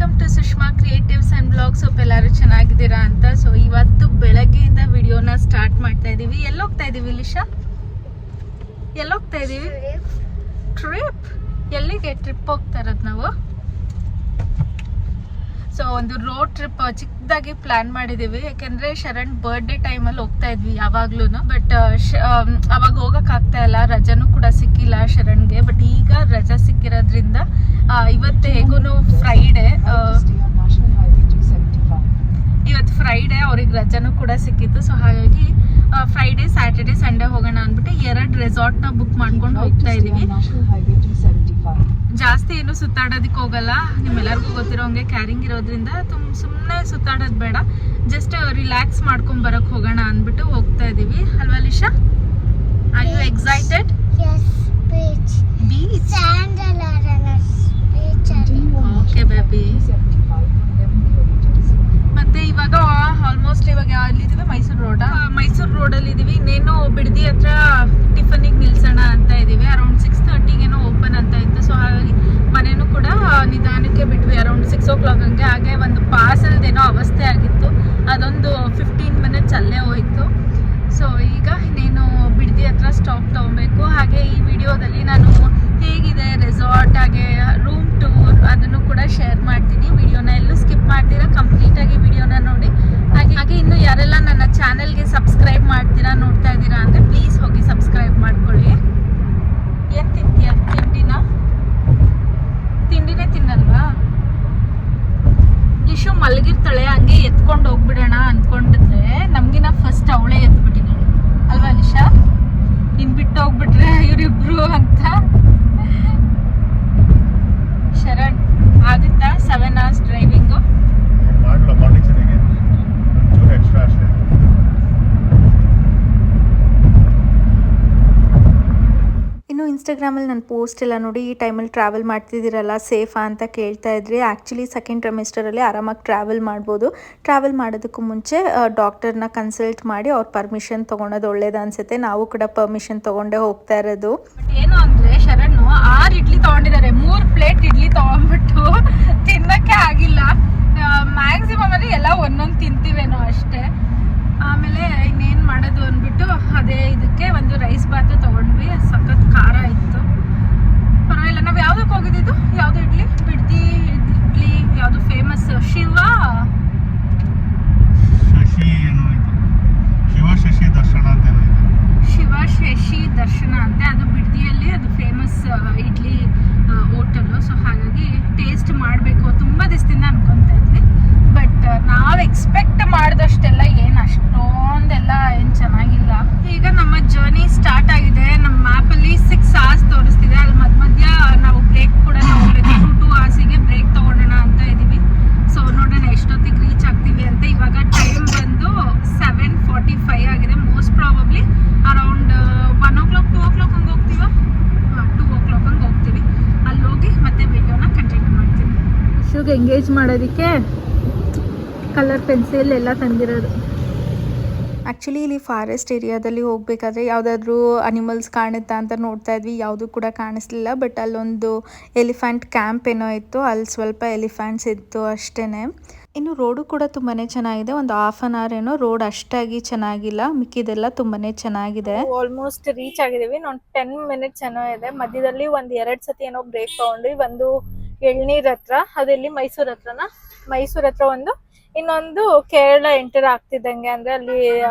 Welcome to Sushma creatives and blogs. Hope ಎಲ್ಲರೂ ಚೆನ್ನಾಗಿದ್ದೀರಾ ಅಂತ. ಸೊ ಇವತ್ತು ಬೆಳಗ್ಗೆಯಿಂದ ವಿಡಿಯೋನ ಸ್ಟಾರ್ಟ್ ಮಾಡ್ತಾ ಇದ್ದೀವಿ. ಎಲ್ಲೋಗ್ತಾ ಇದ್ದೀವಿ ಲಿಶಾ? ಎಲ್ಲೋಗ್ತಾ ಇದ್ದೀವಿ? ಟ್ರಿಪ್. ಎಲ್ಲಿಗೆ ಟ್ರಿಪ್ ಹೋಗ್ತಾ ಇರೋದು ನಾವು? ಸೊ ಒಂದು ರೋಡ್ ಟ್ರಿಪ್ ಚಿಕ್ಕದಾಗಿ ಪ್ಲಾನ್ ಮಾಡಿದ್ದೀವಿ. ಯಾಕೆಂದರೆ ಶರಣ್ ಬರ್ಡೇ ಟೈಮಲ್ಲಿ ಹೋಗ್ತಾ ಇದ್ವಿ ಯಾವಾಗ್ಲೂ. ಬಟ್ ಅವಾಗ ಹೋಗೋಕ್ಕಾಗ್ತಾ ಇಲ್ಲ, ರಜಾನೂ ಕೂಡ ಸಿಕ್ಕಿಲ್ಲ ಶರಣ್ಗೆ. ಬಟ್ ಈಗ ರಜಾ ಸಿಕ್ಕಿರೋದ್ರಿಂದ ಇವತ್ತು ಹೇಗೂ ಇವತ್ತು ಫ್ರೈಡೇ ಅವ್ರಿಗೆ ರಜಾನೂ ಕೂಡ ಸಿಕ್ಕಿತ್ತು. ಸೊ ಹಾಗಾಗಿ ಫ್ರೈಡೇ ಸ್ಯಾಟರ್ಡೆ ಸಂಡೇ ಹೋಗೋಣ ಅಂದ್ಬಿಟ್ಟು 2 ರೆಸಾರ್ಟ್ನ ಬುಕ್ ಮಾಡ್ಕೊಂಡು ಹೋಗ್ತಾ ಇದೀವಿ. ಜಾಸ್ತಿ ಏನು ಸುತ್ತಾಡೋದಕ್ಕೆ ಹೋಗಲ್ಲ, ನಿಮ್ಮೆಲ್ಲರಿಗೂ ಗೊತ್ತಿರೋ ಹಂಗೆ ಕ್ಯಾರಿಂಗ್ ಇರೋದ್ರಿಂದ ಸುಮ್ಮನೆ ಸುತ್ತಾಡೋದು ಬೇಡ, ಜಸ್ಟ್ ರಿಲ್ಯಾಕ್ಸ್ ಮಾಡ್ಕೊಂಡ್ ಬರಕ್ ಹೋಗೋಣ ಅಂದ್ಬಿಟ್ಟು ಹೋಗ್ತಾ ಇದೀವಿ. ಅಲ್ವಾ Lisha? Are you excited? Beach. Okay baby. ಮತ್ತೆ ಇವಾಗ ಆಲ್ಮೋಸ್ಟ್ ಇವಾಗ ಎಲ್ಲಿದ್ದೀವಿ? ಮೈಸೂರು ರೋಡಲ್ಲಿ ಇದೀವಿ. ಇನ್ನೇನು ಬಿಡದಿ ಹತ್ರ ಟಿಫನಿಗೆ ನಿಲ್ಸೋಣ ಅಂತ ಇದೀವಿ. ಅರೌಂಡ್ 6:30 ಓಪನ್ ಅಂತ ಇತ್ತು. ಸೊ ಹಾಗಾಗಿ ಮನೇನು ಕೂಡ ನಿಧಾನಕ್ಕೆ ಬಿಟ್ವಿ ಅರೌಂಡ್ 6 o'clock ಹಂಗೆ. ಹಾಗೆ ಒಂದು ಪಾರ್ಸಲ್ದೇನೋ ಅವಸ್ಥೆ ಆಗಿತ್ತು, ಅದೊಂದು 15 minutes ಅಲ್ಲೇ ಹೋಯ್ತು. ಸೊ ಈಗ ಇನ್ನೇನು ಬಿಡದಿ ಹತ್ರ ಸ್ಟಾಪ್ ತಗೊಬೇಕು. ಹಾಗೆ ಈ ವಿಡಿಯೋದಲ್ಲಿ ನಾನು ಹೇಗಿದೆ ರೆಸಾರ್ಟ್ ಹಾಗೆ ರೂಮ್ ಟೂರ್ ಅದನ್ನು ಕೂಡ ಶೇರ್ ಮಾಡ್ತೀನಿ. ವಿಡಿಯೋನ ಎಲ್ಲೂ ಸ್ಕಿಪ್ ಮಾಡ್ತೀರಾ, ಕಂಪ್ಲೀಟಾಗಿ ವಿಡಿಯೋನ ನೋಡಿ. ಹಾಗೆ ಇನ್ನು ಯಾರೆಲ್ಲ ನನ್ನ ಚಾನೆಲ್ಗೆ ಸಬ್ಸ್ಕ್ರೈಬ್ ಮಾಡ್ತೀರಾ, ನೋಡ್ತಾ ಇದ್ದೀರಾ ಅಂದರೆ ಪ್ಲೀಸ್ ಹೋಗಿ ಸಬ್ಸ್ಕ್ರೈಬ್ ಮಾಡ್ಕೊಳ್ಳಿ. ಏನು ತಿಂತೀಯ? ತಿಂಡಿನೇ ತಿನ್ನಲ್ವಾ? ಲಿಶು ಮಲಗಿರ್ತಾಳೆ, ಹಂಗೆ ಎತ್ಕೊಂಡು ಹೋಗ್ಬಿಡೋಣ ಅಂದ್ಕೊಂಡಿದ್ರೆ ನಮಗಿನ ಫಸ್ಟ್ ಅವಳೇ ಎತ್ಬಿಟ್ಟಿದ್ದಾಳೆ. ಅಲ್ವಾ ಲಿಶಾ? ಇನ್ ಬಿಟ್ಟು ಹೋಗ್ಬಿಟ್ರೆ ಇವರಿಬ್ರು ಅಂತ. ಶರಣ್ ಆಗುತ್ತಾ 7 hours ಡ್ರೈವಿಂಗು? ಇನ್ನು ಇನ್ಸ್ಟಾಗ್ರಾಮಲ್ಲಿ ನನ್ನ ಪೋಸ್ಟ್ ಎಲ್ಲ ನೋಡಿ ಈ ಟೈಮಲ್ಲಿ ಟ್ರಾವೆಲ್ ಮಾಡ್ತಿದ್ದೀರಲ್ಲ ಸೇಫಾ ಅಂತ ಕೇಳ್ತಾ ಇದ್ರಿ. ಆ್ಯಕ್ಚುಲಿ ಸೆಕೆಂಡ್ ಟ್ರೈಮೆಸ್ಟರಲ್ಲಿ ಆರಾಮಾಗಿ ಟ್ರಾವೆಲ್ ಮಾಡ್ಬೋದು. ಟ್ರಾವೆಲ್ ಮಾಡೋದಕ್ಕೂ ಮುಂಚೆ ಡಾಕ್ಟರ್ನ ಕನ್ಸಲ್ಟ್ ಮಾಡಿ ಅವ್ರ ಪರ್ಮಿಷನ್ ತೊಗೊಳೋದು ಒಳ್ಳೇದು ಅನಿಸುತ್ತೆ. ನಾವು ಕೂಡ ಪರ್ಮಿಷನ್ ತೊಗೊಂಡೇ ಹೋಗ್ತಾ ಇರೋದು. ಏನು ಅಂದರೆ ಶರಣ್ 6 ಇಡ್ಲಿ ತೊಗೊಂಡಿದ್ದಾರೆ. 3 ಪ್ಲೇಟ್ ಇಡ್ಲಿ ತೊಗೊಂಡ್ಬಿಟ್ಟು ತಿನ್ನೋಕ್ಕೆ ಆಗಿಲ್ಲ. ಮ್ಯಾಕ್ಸಿಮಮ್ ಅಂದರೆ ಎಲ್ಲ ಒಂದೊಂದು ತಿಂತೀವೇನೋ ಅಷ್ಟೇ. ಆಮೇಲೆ ಇನ್ನೇನು ಮಾಡೋದು ಅಂದ್ಬಿಟ್ಟು ಅದೇ ಇದಕ್ಕೆ ಒಂದು ರೈಸ್ ಬಾತು ತೊಗೊಂಡ್ವಿ. ಸಖತ್ ಖಾರ ಇತ್ತು, ಪರವಾಗಿಲ್ಲ. ನಾವು ಯಾವುದಕ್ಕೆ ಹೋಗಿದ್ದು? ಯಾವುದು ಇಡ್ಲಿ? ಬಿಡ್ದಿ ಇಡ್ಲಿ ಯಾವುದು ಫೇಮಸ್? ಶಿವ ಶಶಿ ದರ್ಶನ ಅಂತೆ, ಅದು ಬಿಡ್ದಿಯಲ್ಲಿ ಅದು ಫೇಮಸ್ ಇಡ್ಲಿ ಹೋಟೆಲು. ಸೊ ಹಾಗಾಗಿ ಟೇಸ್ಟ್ ಮಾಡಬೇಕು ತುಂಬ ದಿವಸದಿಂದ ಅನ್ಕೊತಾ ಇದ್ವಿ. ಬಟ್ ನಾವು ಎಕ್ಸ್ಪೆಕ್ಟ್ ಮಾಡಿದಷ್ಟೆಲ್ಲ ಏನು ಅಷ್ಟೊಂದೆಲ್ಲ ಏನು ಚೆನ್ನಾಗಿಲ್ಲ. ಈಗ ನಮ್ಮ ಜರ್ನಿ ಸ್ಟಾರ್ಟ್ ಆಗಿದೆ. ನಮ್ಮ ಮ್ಯಾಪಲ್ಲಿ 6 hours ತೋರಿಸ್ತಿದೆ. ಅಲ್ಲಿ ಮಧ್ಯ ನಾವು ಬ್ರೇಕ್ ಕೂಡ ತಗೊಳ್ಬೇಕು. 2 hours ಬ್ರೇಕ್ ತಗೊಳ್ಳೋಣ ಅಂತ ಇದ್ದೀವಿ. ಸೊ ನೋಡೋಣ ಎಷ್ಟೊತ್ತಿಗೆ ರೀಚ್ ಆಗ್ತೀವಿ ಅಂತ. ಇವಾಗ ಟೈಮ್ ಬಂದು 7:45 ಆಗಿದೆ. Most probably around 1 o'clock 2 o'clock ಹಂಗೆ ಹೋಗ್ತೀವ. 2 o'clock ಹಂಗೆ ಹೋಗ್ತೀವಿ. ಅಲ್ಲಿ ಹೋಗಿ ಮತ್ತೆ ವಿಡಿಯೋನ ಕಂಟಿನ್ಯೂ ಮಾಡ್ತೀವಿ. ವಿಷುಗೆ ಎಂಗೇಜ್ ಮಾಡೋದಕ್ಕೆ ಕಲರ್ ಪೆನ್ಸಿಲ್ ಎಲ್ಲ ತಂದಿರೋದು. ಆ್ಯಕ್ಚುಲಿ ಇಲ್ಲಿ ಫಾರೆಸ್ಟ್ ಏರಿಯಾದಲ್ಲಿ ಹೋಗಬೇಕಾದ್ರೆ ಯಾವುದಾದ್ರೂ ಅನಿಮಲ್ಸ್ ಕಾಣುತ್ತಾ ಅಂತ ನೋಡ್ತಾ ಇದ್ವಿ, ಯಾವುದೂ ಕೂಡ ಕಾಣಿಸ್ಲಿಲ್ಲ. ಬಟ್ ಅಲ್ಲೊಂದು ಎಲಿಫೆಂಟ್ ಕ್ಯಾಂಪ್ ಏನೋ ಇತ್ತು, ಅಲ್ಲಿ ಸ್ವಲ್ಪ ಎಲಿಫೆಂಟ್ಸ್ ಇತ್ತು ಅಷ್ಟೇ. ಇನ್ನು ರೋಡು ಕೂಡ ತುಂಬಾ ಚೆನ್ನಾಗಿದೆ. ಒಂದು 1/2 hour ಏನೋ ರೋಡ್ ಅಷ್ಟಾಗಿ ಚೆನ್ನಾಗಿಲ್ಲ, ಮಿಕ್ಕಿದೆಲ್ಲ ತುಂಬಾ ಚೆನ್ನಾಗಿದೆ. ಆಲ್ಮೋಸ್ಟ್ ರೀಚ್ ಆಗಿದ್ದೀವಿ. ನಾವು 10 minutes ಏನೋ ಇದೆ. ಮಧ್ಯದಲ್ಲಿ 2 ಸತಿ ಏನೋ ಬ್ರೇಕ್ ತಗೊಂಡ್ವಿ. ಒಂದು ಎಳ್ನೀರ್ ಹತ್ರ, ಅದೆಲ್ಲಿ ಮೈಸೂರು ಹತ್ರ ಒಂದು, ಇನ್ನೊಂದು ಕೇರಳ ಎಂಟರ್ ಆಗ್ತಿದ್ದಂಗೆ. ಅಂದ್ರೆ ಅಲ್ಲಿ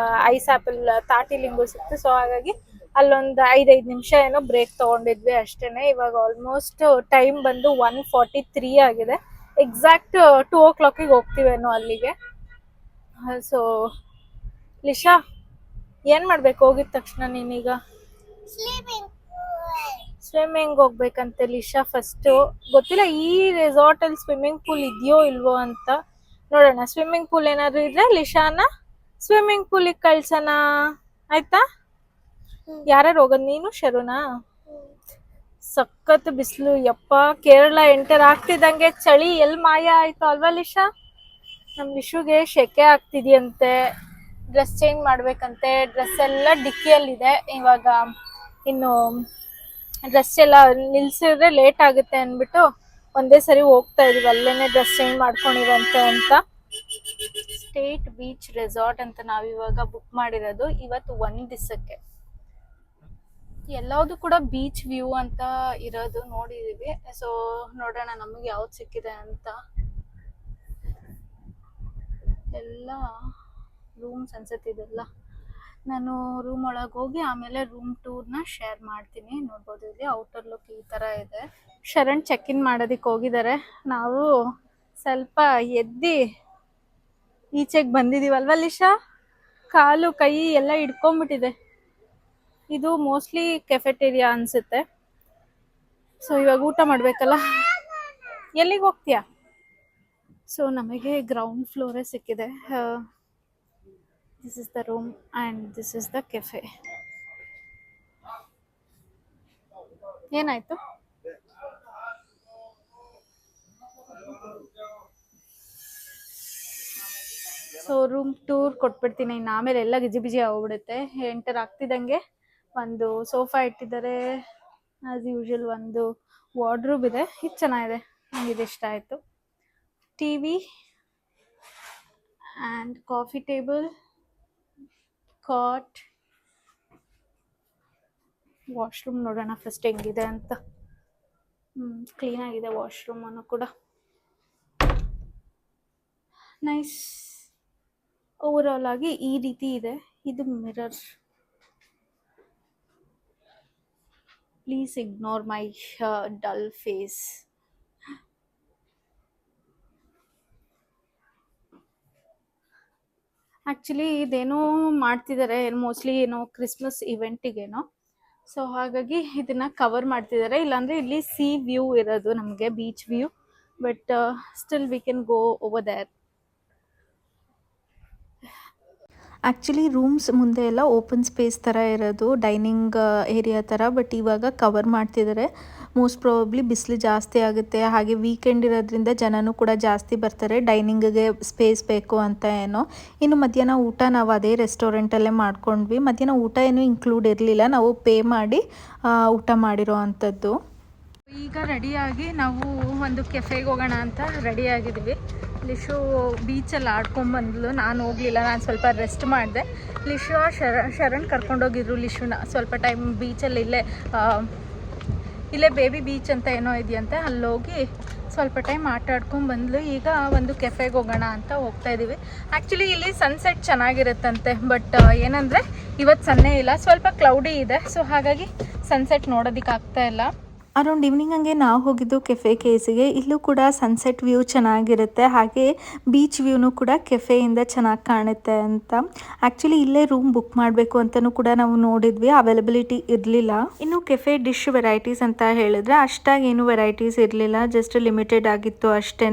ಐಸ್ ಆಪಲ್ ತಾಟಿ ಲಿಂಗು ಸಿಕ್ತು. ಸೊ ಹಾಗಾಗಿ ಅಲ್ಲೊಂದು 5 ನಿಮಿಷ ಏನೋ ಬ್ರೇಕ್ ತಗೊಂಡಿದ್ವಿ ಅಷ್ಟೇನೆ. ಇವಾಗ ಆಲ್ಮೋಸ್ಟ್ ಟೈಮ್ ಬಂದು 1:43 ಆಗಿದೆ. ಎಕ್ಸಾಕ್ಟ್ 2 o'clock ಹೋಗ್ತೀವೇನೋ ಅಲ್ಲಿಗೆ. ಸೊ ಲಿಶಾ ಏನ್ ಮಾಡ್ಬೇಕು ಹೋಗಿದ ತಕ್ಷಣ? ನೀನೀಗ ಸ್ವಿಮ್ಮಿಂಗ್ ಹೋಗ್ಬೇಕಂತೆ ಲಿಶಾ. ಫಸ್ಟ್ ಗೊತ್ತಿಲ್ಲ ಈ ರೆಸಾರ್ಟ್ ಅಲ್ಲಿ ಸ್ವಿಮ್ಮಿಂಗ್ ಪೂಲ್ ಇದೆಯೋ ಇಲ್ವೋ ಅಂತ ನೋಡೋಣ. ಸ್ವಿಮ್ಮಿಂಗ್ ಪೂಲ್ ಏನಾದ್ರು ಇದ್ರೆ ಲಿಶಾನ ಸ್ವಿಮ್ಮಿಂಗ್ ಪೂಲಿಗೆ ಕಳ್ಸೋಣ, ಆಯ್ತಾ? ಯಾರ್ಯಾರು ಹೋಗೋದು? ನೀನು ಶರುನಾ? ಸಖತ್ ಬಿಸಿಲು ಯಪ್ಪ. ಕೇರಳ ಎಂಟರ್ ಆಗ್ತಿದ್ದಂಗೆ ಚಳಿ ಎಲ್ಲಿ ಮಾಯ ಆಯ್ತು ಅಲ್ವಾ ಲಿಶಾ? ನಮ್ ಲಿಶುಗೆ ಶೆಕೆ ಆಗ್ತಿದ್ಯಂತೆ, ಡ್ರೆಸ್ ಚೇಂಜ್ ಮಾಡ್ಬೇಕಂತೆ. ಡ್ರೆಸ್ ಎಲ್ಲ ಡಿಕ್ಕಿಯಲ್ಲಿದೆ. ಇವಾಗ ಇನ್ನು ಡ್ರೆಸ್ ಎಲ್ಲ ನಿಲ್ಸಿದ್ರೆ ಲೇಟ್ ಆಗುತ್ತೆ ಅಂದ್ಬಿಟ್ಟು ಒಂದೇ ಸರಿ ಹೋಗ್ತಾ ಇದೀವಿ, ಅಲ್ಲೇನೆ ಡ್ರೆಸ್ ಚೇಂಜ್ ಮಾಡ್ಕೊಂಡಿವಂತೆ ಅಂತ. ಸ್ಟೇಟ್ ಬೀಚ್ ರೆಸಾರ್ಟ್ ಅಂತ ನಾವಿವಾಗ ಬುಕ್ ಮಾಡಿರೋದು ಇವತ್ತು 1 ದಿವಸಕ್ಕೆ. ಎಲ್ಲಾವುದು ಕೂಡ ಬೀಚ್ ವ್ಯೂ ಅಂತ ಇರೋದು ನೋಡಿದೀವಿ. ಸೊ ನೋಡೋಣ ನಮಗೆ ಯಾವ್ದು ಸಿಕ್ಕಿದೆ ಅಂತ. ಎಲ್ಲ ರೂಮ್ಸ್ ಅನ್ಸುತ್ತೆ ಇದೆಲ್ಲ. ನಾನು ರೂಮ್ ಒಳಗೆ ಹೋಗಿ ಆಮೇಲೆ ರೂಮ್ ಟೂರ್ನ ಶೇರ್ ಮಾಡ್ತೀನಿ. ನೋಡ್ಬೋದು ಇಲ್ಲಿ ಔಟರ್ ಲುಕ್ ಈ ಥರ ಇದೆ. ಶರಣ್ ಚೆಕ್ ಇನ್ ಮಾಡೋದಕ್ಕೆ ಹೋಗಿದ್ದಾರೆ. ನಾವು ಸ್ವಲ್ಪ ಎದ್ದು ಈಚೆಗೆ ಬಂದಿದ್ದೀವಲ್ವ ಲಿಶಾ, ಕಾಲು ಕೈ ಎಲ್ಲ ಹಿಡ್ಕೊಂಡ್ಬಿಟ್ಟಿದೆ. ಇದು ಮೋಸ್ಟ್ಲಿ ಕೆಫೆಟೇರಿಯಾ ಅನ್ಸುತ್ತೆ. ಸೊ ಇವಾಗ ಊಟ ಮಾಡಬೇಕಲ್ಲ, ಎಲ್ಲಿಗೆ ಹೋಗ್ತೀಯಾ? ಸೊ ನಮಗೆ ಗ್ರೌಂಡ್ ಫ್ಲೋರೇ ಸಿಕ್ಕಿದೆ. This is the room and this is the cafe. ಏನಾಯ್ತು? ಸೊ ರೂಮ್ ಟೂರ್ ಕೊಟ್ಬಿಡ್ತೀನಿ, ಇನ್ನು ಆಮೇಲೆ ಎಲ್ಲ ಗಿಜಿ ಬಿಜಿ ಆಗ್ಬಿಡುತ್ತೆ. ಎಂಟರ್ ಆಗ್ತಿದ್ದಂಗೆ ಒಂದು ಸೋಫಾ ಇಟ್ಟಿದ್ದಾರೆ. ಆಸ್ ಯೂಶುವಲ್ ಒಂದು ವಾರ್ಡ್ರೂಬ್ ಇದೆ, ಇದು ಚೆನ್ನಾಗಿದೆ, ನನಗೆ ಇದು ಇಷ್ಟ ಆಯಿತು. TV and coffee table, cot, washroom ನೋಡೋಣ ಫಸ್ಟ್ ಹೆಂಗಿದೆ ಅಂತ. ಕ್ಲೀನಾಗಿದೆ ವಾಶ್ರೂಮನ್ನು ಕೂಡ, ನೈಸ್. ಓವರಾಲ್ ಆಗಿ ಈ ರೀತಿ ಇದೆ. ಇದು mirror. Please ignore my dull face. Actually ಇದೇನೋ ಮಾಡ್ತಿದ್ದಾರೆ, ಮೋಸ್ಟ್ಲಿ ಏನೋ ಕ್ರಿಸ್ಮಸ್ ಇವೆಂಟಿಗೇನೋ. ಸೊ ಹಾಗಾಗಿ ಇದನ್ನು ಕವರ್ ಮಾಡ್ತಿದ್ದಾರೆ. ಇಲ್ಲಾಂದರೆ ಇಲ್ಲಿ ಸಿ ವ್ಯೂ ಇರೋದು ನಮಗೆ, beach view. But still we can go over there. Actually rooms ಮುಂದೆ ಎಲ್ಲ ಓಪನ್ ಸ್ಪೇಸ್ ಥರ ಇರೋದು, ಡೈನಿಂಗ್ ಏರಿಯಾ ಥರ. ಬಟ್ ಇವಾಗ ಕವರ್ ಮಾಡ್ತಿದ್ದಾರೆ. ಮೋಸ್ಟ್ ಪ್ರಾಬಬ್ಲಿ ಬಿಸಿಲು ಜಾಸ್ತಿ ಆಗುತ್ತೆ, ಹಾಗೆ ವೀಕೆಂಡ್ ಇರೋದ್ರಿಂದ ಜನನೂ ಕೂಡ ಜಾಸ್ತಿ ಬರ್ತಾರೆ, ಡೈನಿಂಗಿಗೆ ಸ್ಪೇಸ್ ಬೇಕು ಅಂತ ಏನೋ. ಇನ್ನು ಮಧ್ಯಾಹ್ನ ಊಟ ನಾವು ಅದೇ ರೆಸ್ಟೋರೆಂಟಲ್ಲೇ ಮಾಡ್ಕೊಂಡ್ವಿ. ಮಧ್ಯಾಹ್ನ ಊಟ ಏನೂ ಇನ್ಕ್ಲೂಡ್ ಇರಲಿಲ್ಲ, ನಾವು ಪೇ ಮಾಡಿ ಊಟ ಮಾಡಿರೋ ಅಂಥದ್ದು. ಈಗ ರೆಡಿಯಾಗಿ ನಾವು ಒಂದು ಕೆಫೆಗೆ ಹೋಗೋಣ ಅಂತ ರೆಡಿಯಾಗಿದ್ವಿ. ಲಿಶು ಬೀಚಲ್ಲಿ ಆಡ್ಕೊಂಬಂದ್ಲು, ನಾನು ಹೋಗಲಿಲ್ಲ, ನಾನು ಸ್ವಲ್ಪ ರೆಸ್ಟ್ ಮಾಡಿದೆ. ಲಿಶು ಶರಣ್ ಕರ್ಕೊಂಡೋಗಿದ್ರು ಲಿಶುನ ಸ್ವಲ್ಪ ಟೈಮ್ ಬೀಚಲ್ಲಿ. ಇಲ್ಲೇ ಬೇಬಿ ಬೀಚ್ ಅಂತ ಏನೋ ಇದೆಯಂತೆ, ಅಲ್ಲೋಗಿ ಸ್ವಲ್ಪ ಟೈಮ್ ಆಟ ಆಡ್ಕೊಂಡ್ಬಂದ್ಲು. ಈಗ ಒಂದು ಕೆಫೆಗೆ ಹೋಗೋಣ ಅಂತ ಹೋಗ್ತಾ ಇದ್ದೀವಿ. ಆ್ಯಕ್ಚುಲಿ ಇಲ್ಲಿ ಸನ್ಸೆಟ್ ಚೆನ್ನಾಗಿರುತ್ತಂತೆ, ಬಟ್ ಏನಂದರೆ ಇವತ್ತು ಸನ್ನೇ ಇಲ್ಲ, ಸ್ವಲ್ಪ ಕ್ಲೌಡಿ ಇದೆ. ಸೊ ಹಾಗಾಗಿ ಸನ್ಸೆಟ್ ನೋಡೋದಕ್ಕೆ ಆಗ್ತಾ ಇಲ್ಲ. ಅರೌಂಡ್ ಈವ್ನಿಂಗ್ ಹಂಗೆ ನಾವು ಹೋಗಿದ್ದು ಕೆಫೆ ಕೇಸಿಗೆ. ಇಲ್ಲೂ ಕೂಡ ಸನ್ಸೆಟ್ ವ್ಯೂ ಚೆನ್ನಾಗಿರುತ್ತೆ, ಹಾಗೆ ಬೀಚ್ ವ್ಯೂನು ಕೂಡ ಕೆಫೆಯಿಂದ ಚೆನ್ನಾಗಿ ಕಾಣುತ್ತೆ ಅಂತ. ಆ್ಯಕ್ಚುಲಿ ಇಲ್ಲೇ ರೂಮ್ ಬುಕ್ ಮಾಡಬೇಕು ಅಂತಲೂ ಕೂಡ ನಾವು ನೋಡಿದ್ವಿ, ಅವೈಲಬಿಲಿಟಿ ಇರಲಿಲ್ಲ. ಇನ್ನು ಕೆಫೆ ಡಿಶ್ ವೆರೈಟೀಸ್ ಅಂತ ಹೇಳಿದ್ರೆ ಅಷ್ಟಾಗಿ ಏನು ವೆರೈಟೀಸ್ ಇರಲಿಲ್ಲ, ಜಸ್ಟ್ ಲಿಮಿಟೆಡ್ ಆಗಿತ್ತು ಅಷ್ಟೇ.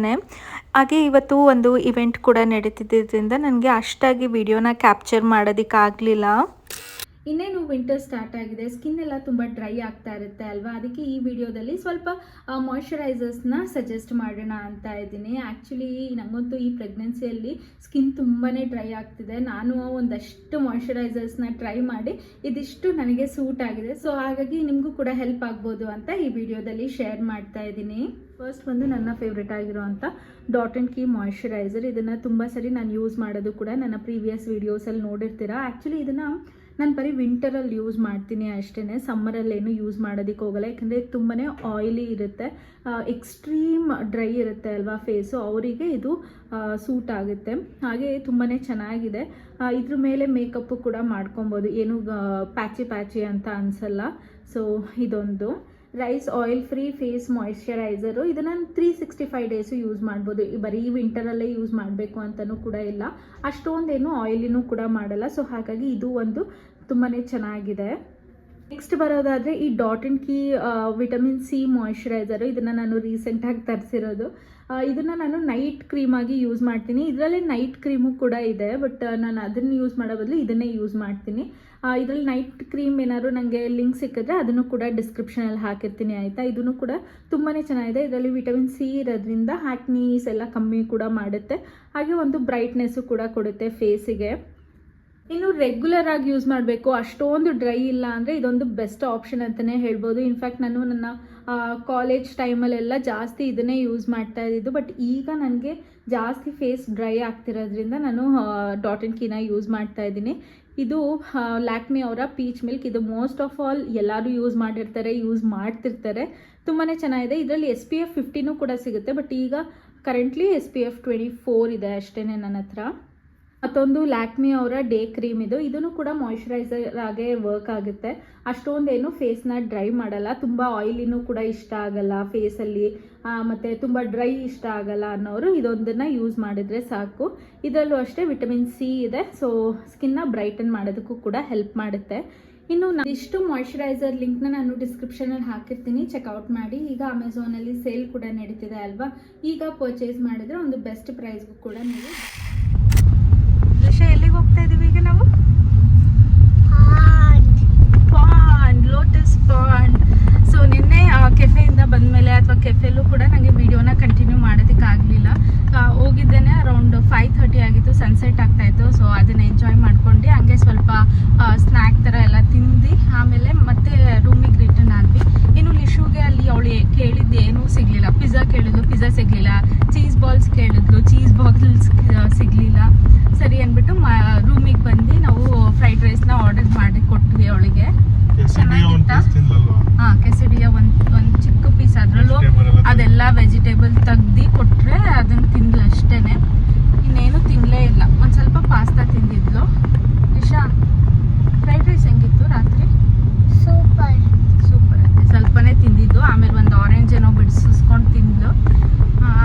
ಹಾಗೆ ಇವತ್ತು ಒಂದು ಇವೆಂಟ್ ಕೂಡ ನಡೀತಿದ್ದರಿಂದ ನನಗೆ ಅಷ್ಟಾಗಿ ವಿಡಿಯೋನ ಕ್ಯಾಪ್ಚರ್ ಮಾಡೋದಕ್ಕಾಗಲಿಲ್ಲ. ಇನ್ನೇನು ವಿಂಟರ್ ಸ್ಟಾರ್ಟ್ ಆಗಿದೆ, ಸ್ಕಿನ್ ಎಲ್ಲ ತುಂಬ ಡ್ರೈ ಆಗ್ತಾ ಇರುತ್ತೆ ಅಲ್ವಾ, ಅದಕ್ಕೆ ಈ ವಿಡಿಯೋದಲ್ಲಿ ಸ್ವಲ್ಪ ಮಾಯ್ಶ್ಚರೈಸರ್ಸ್ನ ಸಜೆಸ್ಟ್ ಮಾಡೋಣ ಅಂತ ಇದ್ದೀನಿ. ಆ್ಯಕ್ಚುಲಿ ನನಗಂತೂ ಈ ಪ್ರೆಗ್ನೆನ್ಸಿಯಲ್ಲಿ ಸ್ಕಿನ್ ತುಂಬಾ ಡ್ರೈ ಆಗ್ತಿದೆ. ನಾನು ಒಂದಷ್ಟು ಮಾಯ್ಶ್ಚರೈಸರ್ಸ್ನ ಟ್ರೈ ಮಾಡಿ ಇದಿಷ್ಟು ನನಗೆ ಸೂಟ್ ಆಗಿದೆ. ಸೊ ಹಾಗಾಗಿ ನಿಮಗೂ ಕೂಡ ಹೆಲ್ಪ್ ಆಗ್ಬೋದು ಅಂತ ಈ ವಿಡಿಯೋದಲ್ಲಿ ಶೇರ್ ಮಾಡ್ತಾ ಇದ್ದೀನಿ. ಫಸ್ಟ್ ಒಂದು ನನ್ನ ಫೇವ್ರೇಟ್ ಆಗಿರೋ ಅಂಥ ಡಾಟ್ ಆ್ಯಂಡ್ ಕೀ ಮಾಯ್ಶ್ಚರೈಸರ್. ಇದನ್ನು ತುಂಬ ಸರಿ ನಾನು ಯೂಸ್ ಮಾಡೋದು ಕೂಡ ನನ್ನ ಪ್ರೀವಿಯಸ್ ವೀಡಿಯೋಸಲ್ಲಿ ನೋಡಿರ್ತೀರ. ಆ್ಯಕ್ಚುಲಿ ಇದನ್ನು ನಾನು ಬರೀ ವಿಂಟರಲ್ಲಿ ಯೂಸ್ ಮಾಡ್ತೀನಿ ಅಷ್ಟೇ, ಸಮ್ಮರಲ್ಲೇನು ಯೂಸ್ ಮಾಡೋದಕ್ಕೆ ಹೋಗಲ್ಲ. ಯಾಕಂದರೆ ತುಂಬಾ ಆಯಿಲಿ ಇರುತ್ತೆ, ಎಕ್ಸ್ಟ್ರೀಮ್ ಡ್ರೈ ಇರುತ್ತೆ ಅಲ್ವಾ ಫೇಸು, ಅವರಿಗೆ ಇದು ಸೂಟ್ ಆಗುತ್ತೆ. ಹಾಗೆ ತುಂಬಾ ಚೆನ್ನಾಗಿದೆ. ಇದ್ರ ಮೇಲೆ ಮೇಕಪ್ಪು ಕೂಡ ಮಾಡ್ಕೊಬೋದು, ಏನು ಪ್ಯಾಚಿ ಅಂತ ಅನಿಸಲ್ಲ. ಸೊ ಇದೊಂದು rice oil free face moisturiser. ಇದನ್ನು 365 ಡೇಸು ಯೂಸ್ ಮಾಡ್ಬೋದು, ಬರೀ ವಿಂಟರಲ್ಲೇ ಯೂಸ್ ಮಾಡಬೇಕು ಅಂತಲೂ ಕೂಡ ಇಲ್ಲ, ಅಷ್ಟೊಂದೇನು ಆಯಿಲಿನೂ ಕೂಡ ಮಾಡಲ್ಲ. ಸೊ ಹಾಗಾಗಿ ಇದು ಒಂದು ತುಂಬಾ ಚೆನ್ನಾಗಿದೆ. ನೆಕ್ಸ್ಟ್ ಬರೋದಾದರೆ ಈ dot and key vitamin C moisturiser. ಇದನ್ನು ನಾನು ರೀಸೆಂಟಾಗಿ ತರಿಸಿರೋದು. ಇದನ್ನು ನಾನು ನೈಟ್ ಕ್ರೀಮಾಗಿ ಯೂಸ್ ಮಾಡ್ತೀನಿ. ಇದರಲ್ಲಿ ನೈಟ್ ಕ್ರೀಮು ಕೂಡ ಇದೆ, ಬಟ್ ನಾನು ಅದನ್ನು ಯೂಸ್ ಮಾಡೋ ಬದಲು ಇದನ್ನೇ ಯೂಸ್ ಮಾಡ್ತೀನಿ. ಇದರಲ್ಲಿ ನೈಟ್ ಕ್ರೀಮ್ ಏನಾದ್ರು ನನಗೆ ಲಿಂಕ್ ಸಿಕ್ಕಿದ್ರೆ ಅದನ್ನು ಕೂಡ ಡಿಸ್ಕ್ರಿಪ್ಷನಲ್ಲಿ ಹಾಕಿರ್ತೀನಿ ಆಯಿತಾ. ಇದನ್ನು ಕೂಡ ತುಂಬಾ ಚೆನ್ನಾಗಿದೆ. ಇದರಲ್ಲಿ ವಿಟಮಿನ್ ಸಿ ಇರೋದ್ರಿಂದ ಆ್ಯಕ್ನೀಸ್ ಎಲ್ಲ ಕಮ್ಮಿ ಕೂಡ ಮಾಡುತ್ತೆ, ಹಾಗೆ ಒಂದು ಬ್ರೈಟ್ನೆಸ್ಸು ಕೂಡ ಕೊಡುತ್ತೆ ಫೇಸಿಗೆ. ಇನ್ನು ರೆಗ್ಯುಲರ್ ಆಗಿ ಯೂಸ್ ಮಾಡಬೇಕು, ಅಷ್ಟೊಂದು ಡ್ರೈ ಇಲ್ಲ ಅಂದರೆ ಇದೊಂದು ಬೆಸ್ಟ್ ಆಪ್ಷನ್ ಅಂತಲೇ ಹೇಳ್ಬೋದು. ಇನ್ಫ್ಯಾಕ್ಟ್ ನಾನು ನನ್ನ ಕಾಲೇಜ್ ಟೈಮಲ್ಲೆಲ್ಲ ಜಾಸ್ತಿ ಇದನ್ನೇ ಯೂಸ್ ಮಾಡ್ತಾ ಇದ್ದಿದ್ದು. ಬಟ್ ಈಗ ನನಗೆ ಜಾಸ್ತಿ ಫೇಸ್ ಡ್ರೈ ಆಗ್ತಿರೋದ್ರಿಂದ ನಾನು ಡಾಟ್ ಆ್ಯಂಡ್ ಕೀನ ಯೂಸ್ ಮಾಡ್ತಾ ಇದ್ದೀನಿ. ಇದು ಲ್ಯಾಕ್ಮಿ ಅವರ ಪೀಚ್ ಮಿಲ್ಕ್. ಇದು ಮೋಸ್ಟ್ ಆಫ್ ಆಲ್ ಎಲ್ಲರೂ ಯೂಸ್ ಮಾಡಿರ್ತಾರೆ, ಯೂಸ್ ಮಾಡ್ತಿರ್ತಾರೆ. ತುಂಬಾ ಚೆನ್ನಾಗಿದೆ. ಇದರಲ್ಲಿ SPF 50 ಕೂಡ ಸಿಗುತ್ತೆ. ಬಟ್ ಈಗ ಕರೆಂಟ್ಲಿ SPF 24 ಇದೆ ಅಷ್ಟೇ ನನ್ನ ಹತ್ರ. ಮತ್ತೊಂದು ಲ್ಯಾಕ್ಮಿ ಅವರ ಡೇ ಕ್ರೀಮ್ ಇದನ್ನು ಕೂಡ ಮಾಯಿಶ್ಚರೈಸರ್ ಆಗೇ ವರ್ಕ್ ಆಗುತ್ತೆ. ಅಷ್ಟೊಂದೇನು ಫೇಸ್ನ ಡ್ರೈ ಮಾಡಲ್ಲ, ತುಂಬ ಆಯಿಲಿನೂ ಕೂಡ ಇಷ್ಟ ಆಗಲ್ಲ ಫೇಸಲ್ಲಿ, ಮತ್ತು ತುಂಬ ಡ್ರೈ ಇಷ್ಟ ಆಗಲ್ಲ ಅನ್ನೋರು ಇದೊಂದನ್ನು ಯೂಸ್ ಮಾಡಿದರೆ ಸಾಕು. ಇದರಲ್ಲೂ ಅಷ್ಟೇ ವಿಟಮಿನ್ C ಇದೆ, ಸೊ ಸ್ಕಿನ್ನ ಬ್ರೈಟನ್ ಮಾಡೋದಕ್ಕೂ ಕೂಡ ಹೆಲ್ಪ್ ಮಾಡುತ್ತೆ. ಇನ್ನು ಇಷ್ಟು ಮಾಯಿಶ್ಚರೈಸರ್ ಲಿಂಕ್ನ ನಾನು ಡಿಸ್ಕ್ರಿಪ್ಷನಲ್ಲಿ ಹಾಕಿರ್ತೀನಿ, ಚೆಕ್ಔಟ್ ಮಾಡಿ. ಈಗ ಅಮೆಝಾನಲ್ಲಿ ಸೇಲ್ ಕೂಡ ನಡೀತಿದೆ ಅಲ್ವಾ, ಈಗ ಪರ್ಚೇಸ್ ಮಾಡಿದರೆ ಒಂದು ಬೆಸ್ಟ್ ಪ್ರೈಸ್ಗೂ ಕೂಡ ನೀವು. ಎಲ್ಲಿಗೆ ಹೋಗ್ತಾ ಇದೀವಿ ಈಗ ನಾವು? Pond, lotus pond. ಸೊ ನಿನ್ನೆ ಕೆಫೆಯಿಂದ ಬಂದಮೇಲೆ ಅಥವಾ ಕೆಫೆಲ್ಲೂ ಕೂಡ ನನಗೆ ವಿಡಿಯೋನ ಕಂಟಿನ್ಯೂ ಮಾಡೋದಕ್ಕಾಗಲಿಲ್ಲ. ಹೋಗಿದ್ದೇನೆ ಅರೌಂಡ್ 5:30 ಆಗಿತ್ತು, ಸನ್ಸೆಟ್ ಆಗ್ತಾಯಿತ್ತು. ಸೊ ಅದನ್ನು ಎಂಜಾಯ್ ಮಾಡ್ಕೊಂಡು ಹಂಗೆ ಸ್ವಲ್ಪ ಸ್ನ್ಯಾಕ್ ಥರ ಎಲ್ಲ ತಿಂದು ಆಮೇಲೆ ಮತ್ತೆ ರೂಮಿಗೆ ರಿಟರ್ನ್ ಆದ್ವಿ. ಇನ್ನು ಲಿಶುಗೆ ಅಲ್ಲಿ ಅವಳು ಕೇಳಿದ್ದು ಏನೂ ಸಿಗಲಿಲ್ಲ. ಪಿಜ್ಜಾ ಕೇಳಿದ್ಲು, ಪಿಜ್ಜಾ ಸಿಗಲಿಲ್ಲ. ಚೀಸ್ ಬಾಲ್ಸ್ ಕೇಳಿದ್ಲು, ಚೀಸ್ ಬಾಲ್ಸ್ ಸಿಗಲಿಲ್ಲ. ಸರಿ ಅಂದ್ಬಿಟ್ಟು ರೂಮಿಗೆ ಬಂದು ನಾವು ಫ್ರೈಡ್ ರೈಸ್ನ ಆರ್ಡರ್ ಮಾಡಿ ಕೊಟ್ವಿ ಅವಳಿಗೆ. ಚೆನ್ನಾಗಿತ್ತ? ಹಾಂ, ಕೆಸಡಿಯ ಒಂದು ಚಿಕ್ಕ ಪೀಸ್, ಅದರಲ್ಲೂ ಅದೆಲ್ಲ ವೆಜಿಟೇಬಲ್ ತೆಗ್ದು ಕೊಟ್ಟರೆ ಅದನ್ನು ತಿಂದ್ಲು ಅಷ್ಟೇ, ಇನ್ನೇನು ತಿನ್ನಲೇ ಇಲ್ಲ. ಒಂದು ಸ್ವಲ್ಪ ಪಾಸ್ತಾ ತಿಂದಿದ್ಲು. ನಿಶಾ, ಫ್ರೈಡ್ ರೈಸ್ ಹೆಂಗಿತ್ತು ರಾತ್ರಿ? ಸೂಪರ್ ಸ್ವಲ್ಪನೇ ತಿಂದಿದ್ದು. ಆಮೇಲೆ ಒಂದು ಆರೆಂಜ್ ಏನೋ ಬಿಡಿಸ್ಕೊಂಡು ತಿಂದ್ಲು